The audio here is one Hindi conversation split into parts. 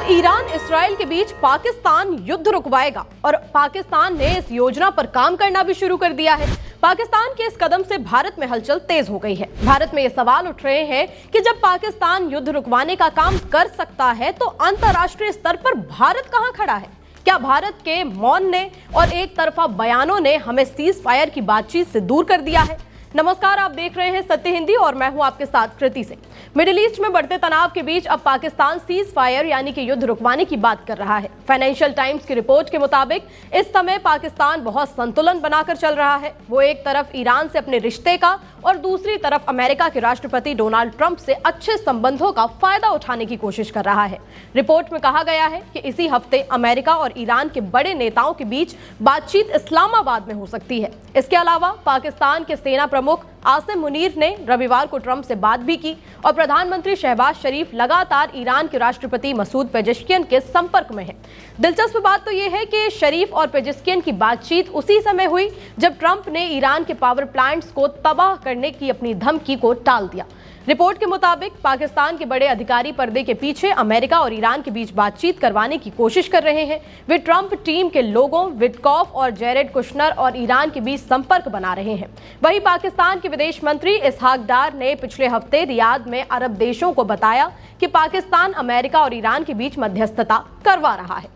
अब ईरान इसराइल के बीच पाकिस्तान युद्ध रुकवाएगा और पाकिस्तान ने इस योजना पर काम करना भी शुरू कर दिया है। पाकिस्तान के इस कदम से भारत में हलचल तेज हो गई है। भारत में ये सवाल उठ रहे हैं कि जब पाकिस्तान युद्ध रुकवाने का काम कर सकता है तो अंतर्राष्ट्रीय स्तर पर भारत कहां खड़ा है? क्या भारत के मौन ने और एक तरफा बयानों ने हमें सीज फायर की बातचीत से दूर कर दिया है? नमस्कार, आप देख रहे हैं सत्य हिंदी और मैं हूं आपके साथ कृति सिंह। मिडिल ईस्ट में बढ़ते तनाव के बीच अब पाकिस्तान सीज फायर यानी कि युद्ध रुकवाने की बात कर रहा है। फाइनेंशियल टाइम्स की रिपोर्ट के मुताबिक इस समय पाकिस्तान बहुत संतुलन बनाकर चल रहा है। वो एक तरफ ईरान से अपने रिश्ते का और दूसरी तरफ अमेरिका के राष्ट्रपति डोनाल्ड ट्रंप से अच्छे संबंधों का फायदा उठाने की कोशिश कर रहा है। रिपोर्ट में कहा गया है कि इसी हफ्ते अमेरिका और ईरान के बड़े नेताओं के बीच बातचीत इस्लामाबाद में हो सकती है। इसके अलावा पाकिस्तान के सेना प्रमुख आसिम मुनीर ने रविवार को ट्रंप से बात भी की और प्रधानमंत्री शहबाज शरीफ लगातार ईरान के राष्ट्रपति मसूद पेजेश्कियन के संपर्क में है। दिलचस्प बात तो यह है कि शरीफ और पेजेश्कियन की बातचीत उसी समय हुई जब ट्रंप ने ईरान के पावर प्लांट्स को तबाह करने की अपनी धमकी को टाल दिया। रिपोर्ट के मुताबिक पाकिस्तान के बड़े अधिकारी पर्दे के पीछे अमेरिका और ईरान के बीच बातचीत करवाने की कोशिश कर रहे हैं। वे ट्रंप टीम के लोगों विटकॉफ और जेरेड कुशनर और ईरान के बीच संपर्क बना रहे हैं। वहीं पाकिस्तान के विदेश मंत्री इसहाक डार ने पिछले हफ्ते रियाद में अरब देशों को बताया कि पाकिस्तान अमेरिका और ईरान के बीच मध्यस्थता करवा रहा है।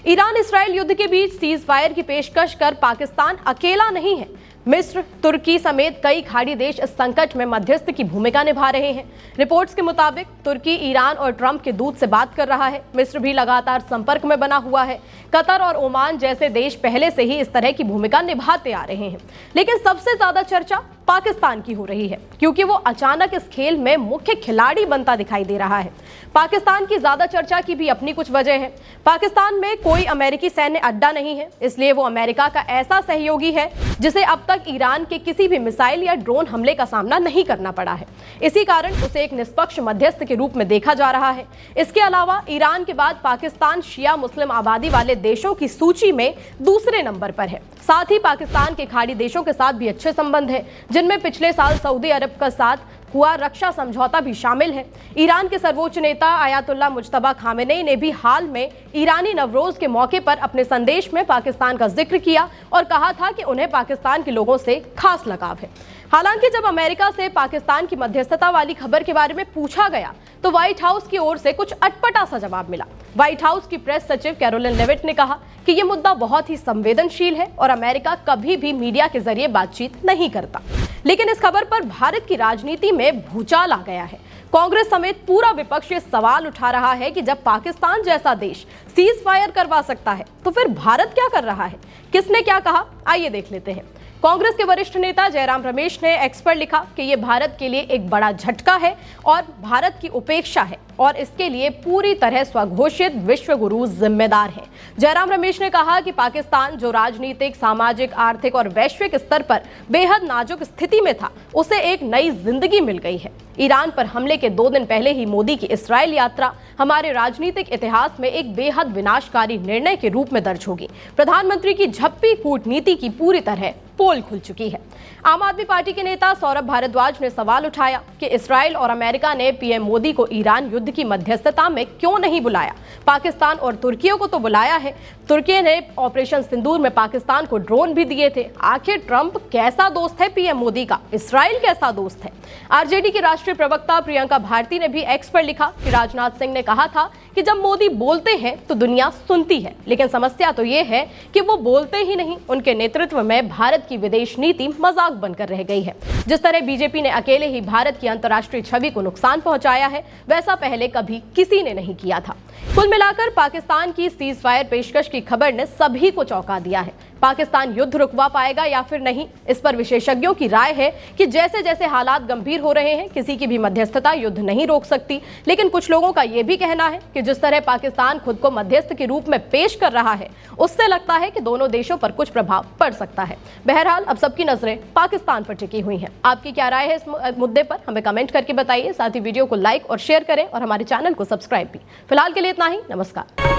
ईरान इसराइल युद्ध के बीच सीज फायर की पेशकश कर पाकिस्तान अकेला नहीं है। मिस्र, तुर्की समेत कई खाड़ी देश इस संकट में मध्यस्थ की भूमिका निभा रहे हैं। रिपोर्ट्स के मुताबिक तुर्की ईरान और ट्रंप के दूत से बात कर रहा है। मिस्र भी लगातार संपर्क में बना हुआ है। कतर और ओमान जैसे देश पहले से ही इस तरह की भूमिका निभाते आ रहे हैं। लेकिन सबसे ज्यादा चर्चा पाकिस्तान की हो रही है क्योंकि वो अचानक इस खेल में मुख्य खिलाड़ी बनता दिखाई दे रहा है। पाकिस्तान की ज्यादा चर्चा की भी अपनी कुछ वजह है। पाकिस्तान में कोई अमेरिकी सैन्य अड्डा नहीं है, इसलिए वो अमेरिका का ऐसा सहयोगी है जिसे अब तक ईरान के किसी भी मिसाइल या ड्रोन हमले का सामना नहीं करना पड़ा है। इसी कारण उसे एक निष्पक्ष मध्यस्थ के रूप में देखा जा रहा है। इसके अलावा ईरान के बाद पाकिस्तान शिया मुस्लिम आबादी वाले देशों की सूची में दूसरे नंबर पर है। साथ ही पाकिस्तान के खाड़ी देशों के साथ भी अच्छे संबंध है, जिनमें पिछले साल सऊदी अरब के साथ हुआ रक्षा समझौता भी शामिल है। ईरान के सर्वोच्च नेता आयतुल्लाह मुज्तबा खामेनेई ने भी हाल में ईरानी नवरोज के मौके पर अपने संदेश में पाकिस्तान का जिक्र किया और कहा था कि उन्हें पाकिस्तान के लोगों से खास लगाव है। हालांकि जब अमेरिका से पाकिस्तान की मध्यस्थता वाली खबर के बारे में पूछा गया तो व्हाइट हाउस की ओर से कुछ अटपटा सा जवाब मिला। व्हाइट हाउस की प्रेस सचिव कैरोलिन लेविट ने कहा कि यह मुद्दा बहुत ही संवेदनशील है और अमेरिका कभी भी मीडिया के जरिए बातचीत नहीं करता। लेकिन इस खबर पर भारत की राजनीति में भूचाल आ गया है। कांग्रेस समेत पूरा विपक्ष ये सवाल उठा रहा है कि जब पाकिस्तान जैसा देश सीज फायर करवा सकता है तो फिर भारत क्या कर रहा है? किसने क्या कहा, आइए देख लेते हैं। कांग्रेस के वरिष्ठ नेता जयराम रमेश ने एक्स पर लिखा कि यह भारत के लिए एक बड़ा झटका है और भारत की उपेक्षा है और इसके लिए पूरी तरह स्वघोषित विश्व गुरु जिम्मेदार हैं। जयराम रमेश ने कहा कि पाकिस्तान जो राजनीतिक, सामाजिक, आर्थिक और वैश्विक स्तर पर बेहद नाजुक स्थिति में था, उसे एक नई जिंदगी मिल गई है। ईरान पर हमले के 2 दिन पहले ही मोदी की इसराइल यात्रा हमारे राजनीतिक इतिहास में एक बेहद विनाशकारी निर्णय के रूप में दर्ज होगी। प्रधानमंत्री की झप्पी कूटनीति की पूरी तरह पोल खुल चुकी है। आम आदमी पार्टी के नेता सौरभ भारद्वाज ने सवाल उठाया कि इसराइल और अमेरिका ने पीएम मोदी को ईरान युद्ध की मध्यस्थता में क्यों नहीं बुलाया? पाकिस्तान और तुर्की को तो बुलाया है। तुर्की ने ऑपरेशन सिंदूर में पाकिस्तान को ड्रोन भी दिए थे। आखिर ट्रंप कैसा दोस्त है पीएम मोदी का? इसराइल कैसा दोस्त है? आरजेडी की राष्ट्रीय प्रवक्ता प्रियंका भारती ने भी एक्स पर लिखा कि राजनाथ सिंह ने कहा था कि जब मोदी बोलते हैं तो दुनिया सुनती है, लेकिन समस्या तो ये है कि वो बोलते ही नहीं। उनके नेतृत्व में भारत की विदेश नीति मजाक बनकर रह गई है। जिस तरह बीजेपी ने अकेले ही भारत की अंतर्राष्ट्रीय छवि को नुकसान पहुंचाया है, वैसा पहले कभी किसी ने नहीं किया था। कुल मिलाकर पाकिस्तान की सीज फायर पेशकश की खबर ने सभी को चौंका दिया है। पाकिस्तान युद्ध रुकवा पाएगा या फिर नहीं, इस पर विशेषज्ञों की राय है कि जैसे जैसे हालात गंभीर हो रहे हैं, किसी की भी मध्यस्थता युद्ध नहीं रोक सकती। लेकिन कुछ लोगों का यह भी कहना है कि जिस तरह पाकिस्तान खुद को मध्यस्थ के रूप में पेश कर रहा है, उससे लगता है कि दोनों देशों पर कुछ प्रभाव पड़ सकता है। बहरहाल अब सबकी नजरें पाकिस्तान पर टिकी हुई हैं। आपकी क्या राय है इस मुद्दे पर? हमें कमेंट करके बताइए। साथ ही वीडियो को लाइक और शेयर करें और हमारे चैनल को सब्सक्राइब भी। फिलहाल के लिए इतना ही। नमस्कार।